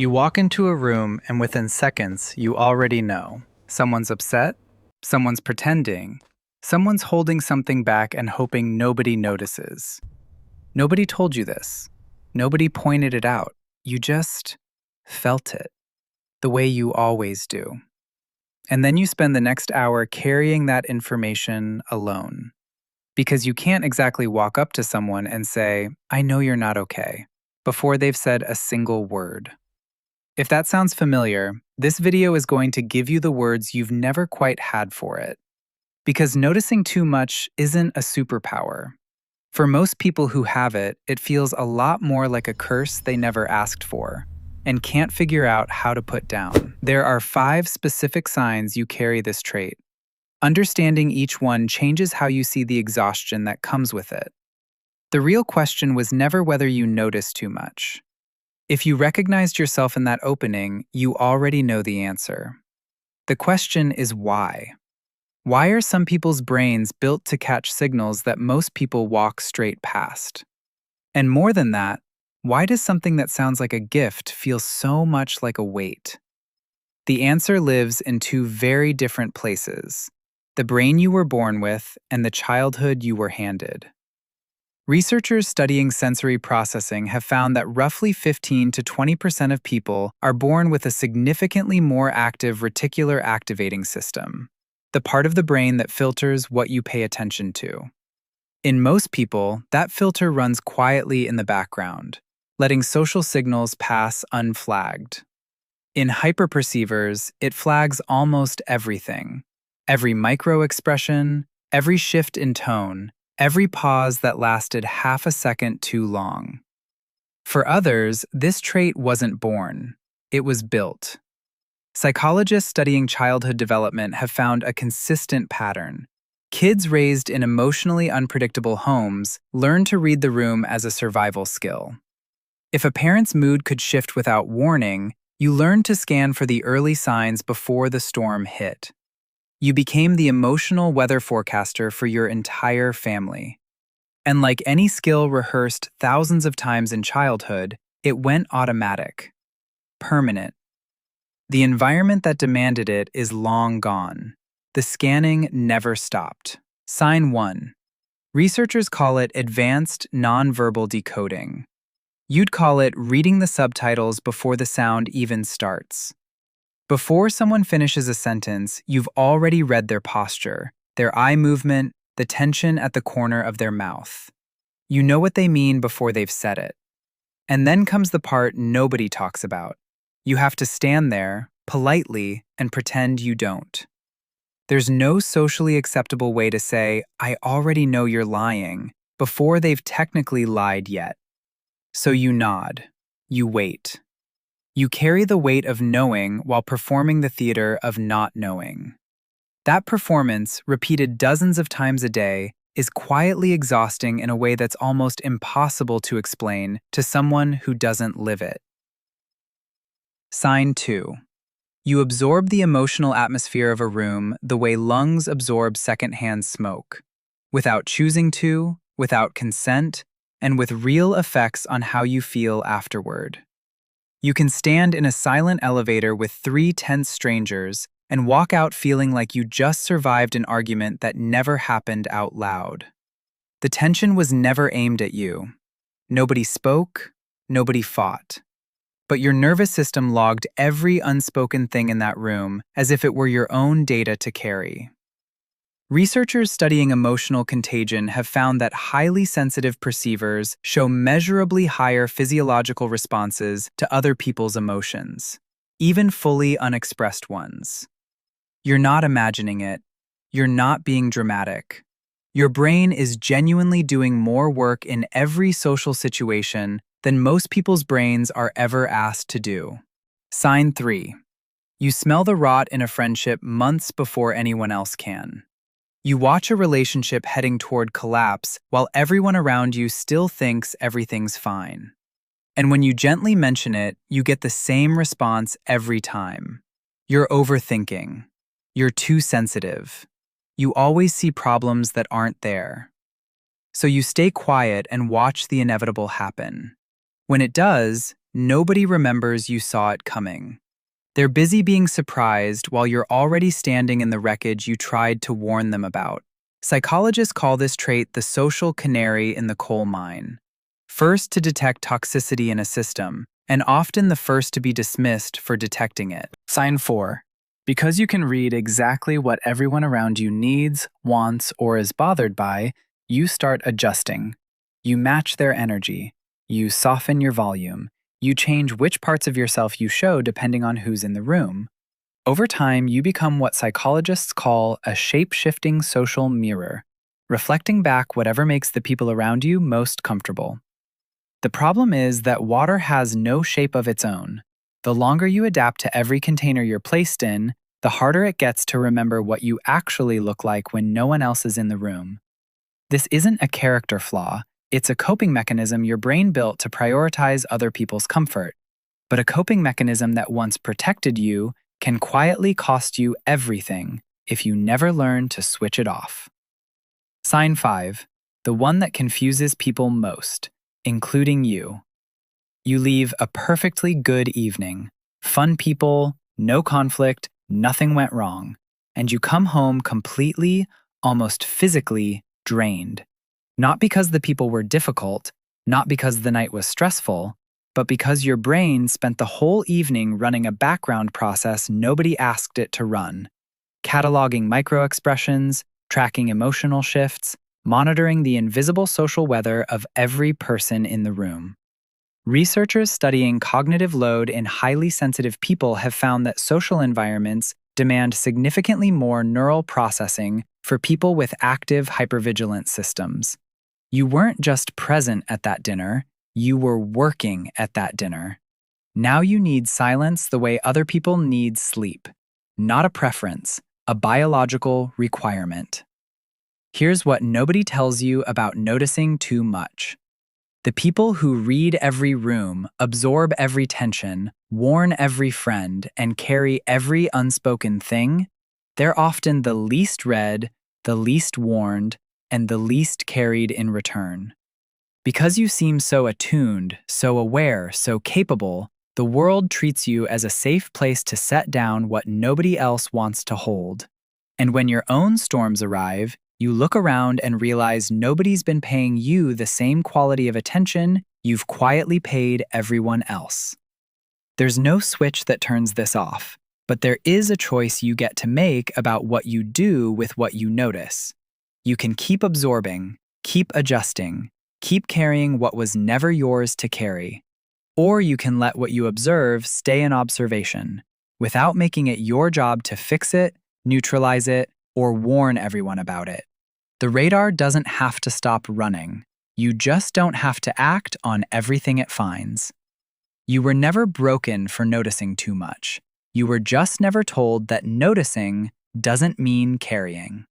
You walk into a room and within seconds, you already know. Someone's upset, someone's pretending, someone's holding something back and hoping nobody notices. Nobody told you this. Nobody pointed it out. You just felt it, the way you always do. And then you spend the next hour carrying that information alone. Because you can't exactly walk up to someone and say, "I know you're not okay," before they've said a single word. If that sounds familiar, this video is going to give you the words you've never quite had for it. Because noticing too much isn't a superpower. For most people who have it, it feels a lot more like a curse they never asked for and can't figure out how to put down. There are 5 specific signs you carry this trait. Understanding each one changes how you see the exhaustion that comes with it. The real question was never whether you notice too much. If you recognized yourself in that opening, you already know the answer. The question is why? Why are some people's brains built to catch signals that most people walk straight past? And more than that, why does something that sounds like a gift feel so much like a weight? The answer lives in 2 very different places: the brain you were born with and the childhood you were handed. Researchers studying sensory processing have found that roughly 15 to 20% of people are born with a significantly more active reticular activating system, the part of the brain that filters what you pay attention to. In most people, that filter runs quietly in the background, letting social signals pass unflagged. In hyperperceivers, it flags almost everything. Every micro-expression, every shift in tone, every pause that lasted half a second too long. For others, this trait wasn't born, it was built. Psychologists studying childhood development have found a consistent pattern. Kids raised in emotionally unpredictable homes learn to read the room as a survival skill. If a parent's mood could shift without warning, you learned to scan for the early signs before the storm hit. You became the emotional weather forecaster for your entire family. And like any skill rehearsed thousands of times in childhood, it went automatic. Permanent. The environment that demanded it is long gone. The scanning never stopped. Sign 1. Researchers call it advanced nonverbal decoding. You'd call it reading the subtitles before the sound even starts. Before someone finishes a sentence, you've already read their posture, their eye movement, the tension at the corner of their mouth. You know what they mean before they've said it. And then comes the part nobody talks about. You have to stand there, politely, and pretend you don't. There's no socially acceptable way to say, "I already know you're lying," before they've technically lied yet. So you nod. You wait. You carry the weight of knowing while performing the theater of not knowing. That performance, repeated dozens of times a day, is quietly exhausting in a way that's almost impossible to explain to someone who doesn't live it. Sign 2. You absorb the emotional atmosphere of a room the way lungs absorb secondhand smoke, without choosing to, without consent, and with real effects on how you feel afterward. You can stand in a silent elevator with 3 tense strangers and walk out feeling like you just survived an argument that never happened out loud. The tension was never aimed at you. Nobody spoke, nobody fought. But your nervous system logged every unspoken thing in that room as if it were your own data to carry. Researchers studying emotional contagion have found that highly sensitive perceivers show measurably higher physiological responses to other people's emotions, even fully unexpressed ones. You're not imagining it. You're not being dramatic. Your brain is genuinely doing more work in every social situation than most people's brains are ever asked to do. Sign 3. You smell the rot in a friendship months before anyone else can. You watch a relationship heading toward collapse while everyone around you still thinks everything's fine. And when you gently mention it, you get the same response every time. You're overthinking. You're too sensitive. You always see problems that aren't there. So you stay quiet and watch the inevitable happen. When it does, Nobody remembers you saw it coming. They're busy being surprised while you're already standing in the wreckage you tried to warn them about. Psychologists call this trait the social canary in the coal mine. First to detect toxicity in a system, and often the first to be dismissed for detecting it. Sign 4. Because you can read exactly what everyone around you needs, wants, or is bothered by, you start adjusting. You match their energy. You soften your volume. You change which parts of yourself you show depending on who's in the room. Over time, you become what psychologists call a shape-shifting social mirror, reflecting back whatever makes the people around you most comfortable. The problem is that water has no shape of its own. The longer you adapt to every container you're placed in, the harder it gets to remember what you actually look like when no one else is in the room. This isn't a character flaw. It's a coping mechanism your brain built to prioritize other people's comfort. But a coping mechanism that once protected you can quietly cost you everything if you never learn to switch it off. Sign 5. The one that confuses people most, including you. You leave a perfectly good evening. Fun people, no conflict, nothing went wrong. And you come home completely, almost physically, drained. Not because the people were difficult, not because the night was stressful, but because your brain spent the whole evening running a background process nobody asked it to run. Cataloging microexpressions, tracking emotional shifts, monitoring the invisible social weather of every person in the room. Researchers studying cognitive load in highly sensitive people have found that social environments demand significantly more neural processing for people with active hypervigilance systems. You weren't just present at that dinner, you were working at that dinner. Now you need silence the way other people need sleep. Not a preference, a biological requirement. Here's what nobody tells you about noticing too much. The people who read every room, absorb every tension, warn every friend, and carry every unspoken thing, they're often the least read, the least warned, and the least carried in return. Because you seem so attuned, so aware, so capable, the world treats you as a safe place to set down what nobody else wants to hold. And when your own storms arrive, you look around and realize nobody's been paying you the same quality of attention you've quietly paid everyone else. There's no switch that turns this off, but there is a choice you get to make about what you do with what you notice. You can keep absorbing, keep adjusting, keep carrying what was never yours to carry. Or you can let what you observe stay in observation, without making it your job to fix it, neutralize it, or warn everyone about it. The radar doesn't have to stop running. You just don't have to act on everything it finds. You were never broken for noticing too much. You were just never told that noticing doesn't mean carrying.